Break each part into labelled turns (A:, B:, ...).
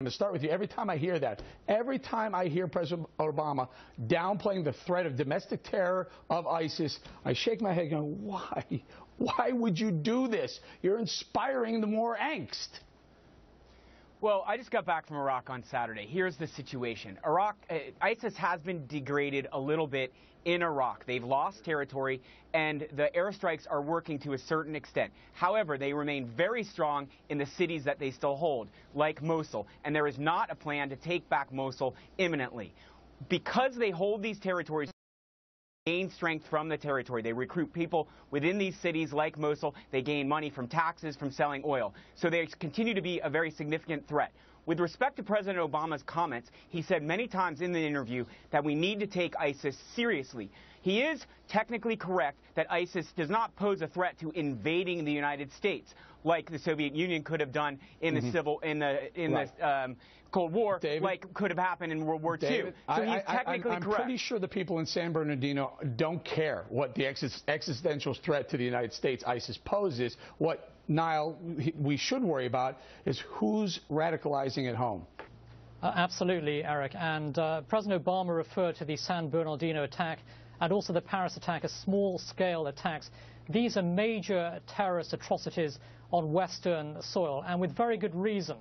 A: I'm going to start with you. Every time I hear that, every time I hear President Obama downplaying the threat of domestic terror of ISIS, I shake my head going, why? Why would you do this? You're inspiring the more angst.
B: Well, I just got back from Iraq on Saturday. Here's the situation. ISIS has been degraded a little bit in Iraq. They've lost territory, and the airstrikes are working to a certain extent. However, they remain very strong in the cities that they still hold, like Mosul, and there is not a plan to take back Mosul imminently. Because they hold these territories, gain strength from the territory. They recruit people within these cities like Mosul. They gain money from taxes, from selling oil. So they continue to be a very significant threat. With respect to President Obama's comments, he said many times in the interview that we need to take ISIS seriously. He is technically correct that ISIS does not pose a threat to invading the United States, like the Soviet Union could have done in the Cold War, David, like could have happened in World War II. So he's technically correct.
A: I'm pretty sure the people in San Bernardino don't care what the existential threat to the United States ISIS poses. What, Niall, we should worry about is who's radicalizing at home.
C: Absolutely, Eric. And President Obama referred to the San Bernardino attack and also the Paris attack as small-scale attacks. These are major terrorist atrocities on Western soil, and with very good reason.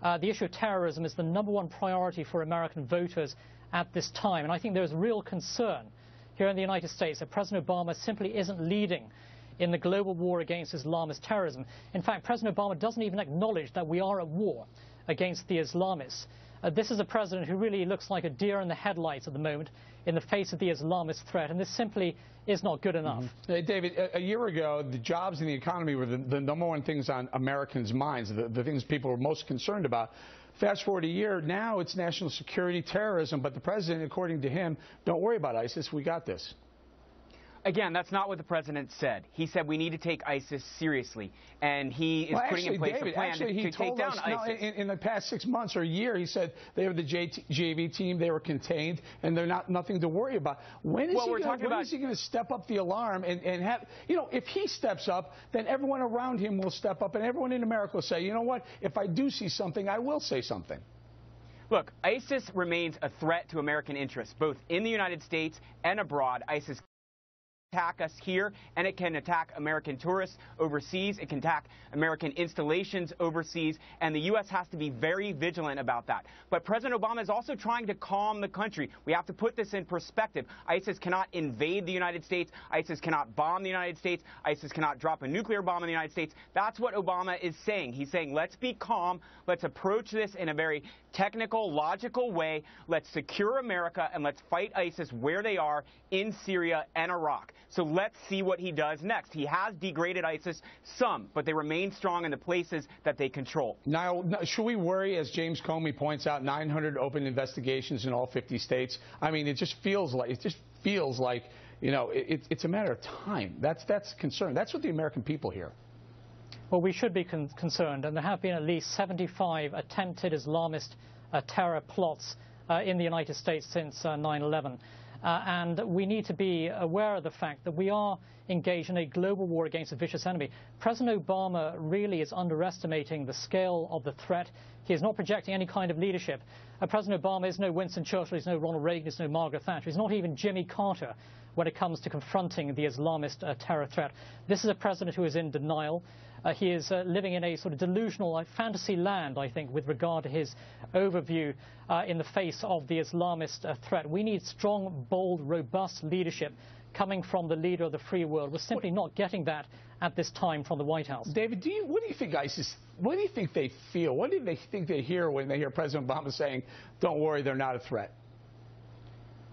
C: The issue of terrorism is the #1 priority for American voters at this time, and I think there is real concern here in the United States that President Obama simply isn't leading in the global war against Islamist terrorism. In fact, President Obama doesn't even acknowledge that we are at war against the Islamists. This is a president who really looks like a deer in the headlights at the moment in the face of the Islamist threat, and this simply is not good enough.
A: David, a year ago, the jobs and the economy were the #1 things on Americans' minds, the things people were most concerned about. Fast forward a year, now it's national security, terrorism, but the president, according to him, don't worry about ISIS, we got this.
B: Again, that's not what the president said. He said we need to take ISIS seriously, and he is putting in place a plan to take down ISIS.
A: In the past 6 months or a year, he said they were the JV team, they were contained, and they're nothing to worry about. When is he going to step up the alarm and have, you know, if he steps up, then everyone around him will step up, and everyone in America will say, you know what, if I do see something, I will say something.
B: Look, ISIS remains a threat to American interests, both in the United States and abroad. ISIS attack us here, and it can attack American tourists overseas. It can attack American installations overseas, and the U.S. has to be very vigilant about that. But President Obama is also trying to calm the country. We have to put this in perspective. ISIS cannot invade the United States. ISIS cannot bomb the United States. ISIS cannot drop a nuclear bomb in the United States. That's what Obama is saying. He's saying, let's be calm. Let's approach this in a very technical, logical way. Let's secure America, and let's fight ISIS where they are in Syria and Iraq. So let's see what he does next. He has degraded ISIS some, but they remain strong in the places that they control.
A: Now, should we worry, as James Comey points out, 900 open investigations in all 50 states? I mean, it just feels like, you know, it's a matter of time. That's concern. That's what the American people hear.
C: Well, we should be concerned, and there have been at least 75 attempted Islamist terror plots in the United States since 9/11. And we need to be aware of the fact that we are engaged in a global war against a vicious enemy. President Obama really is underestimating the scale of the threat. He is not projecting any kind of leadership. President Obama is no Winston Churchill, he's no Ronald Reagan, he's no Margaret Thatcher, he's not even Jimmy Carter when it comes to confronting the Islamist terror threat. This is a president who is in denial. He is living in a sort of delusional fantasy land, I think, with regard to his overview in the face of the Islamist threat. We need strong, bold, robust leadership coming from the leader of the free world. We're simply not getting that at this time from the White House.
A: David, what do you think ISIS, what do you think they feel? What do they think they hear when they hear President Obama saying, don't worry, they're not a threat?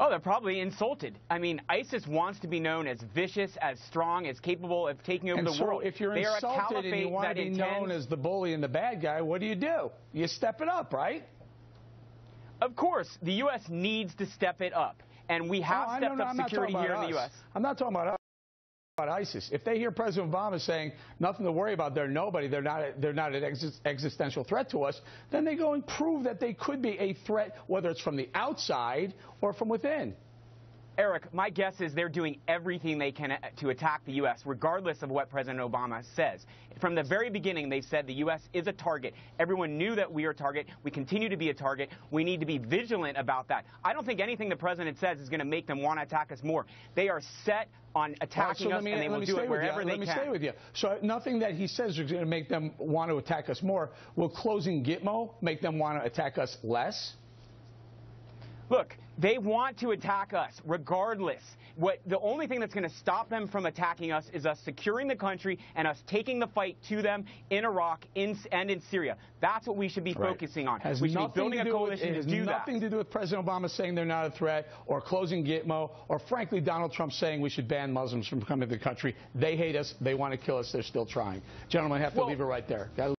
B: Oh, they're probably insulted. I mean, ISIS wants to be known as vicious, as strong, as capable of taking over the world.
A: If you're insulted and you want to be known as the bully and the bad guy, what do? You step it up, right?
B: Of course, the U.S. needs to step it up, and we have stepped up security here in the U.S.
A: I'm not talking about ISIS. If they hear President Obama saying nothing to worry about, they're nobody, they're not an existential threat to us, then they go and prove that they could be a threat, whether it's from the outside or from within.
B: Eric, my guess is they're doing everything they can to attack the U.S., regardless of what President Obama says. From the very beginning, they've said the U.S. is a target. Everyone knew that we are a target. We continue to be a target. We need to be vigilant about that. I don't think anything the president says is going to make them want to attack us more. They are set on attacking us, and they will do it wherever they can.
A: Let me stay with you. So nothing that he says is going to make them want to attack us more. Will closing Gitmo make them want to attack us less?
B: Look, they want to attack us regardless. The only thing that's going to stop them from attacking us is us securing the country and us taking the fight to them in Iraq and in Syria. That's what we should be focusing on.
A: We should be building a coalition to do that. It has nothing to do with President Obama saying they're not a threat, or closing Gitmo, or frankly Donald Trump saying we should ban Muslims from coming to the country. They hate us. They want to kill us. They're still trying. Gentlemen, I have to leave it right there.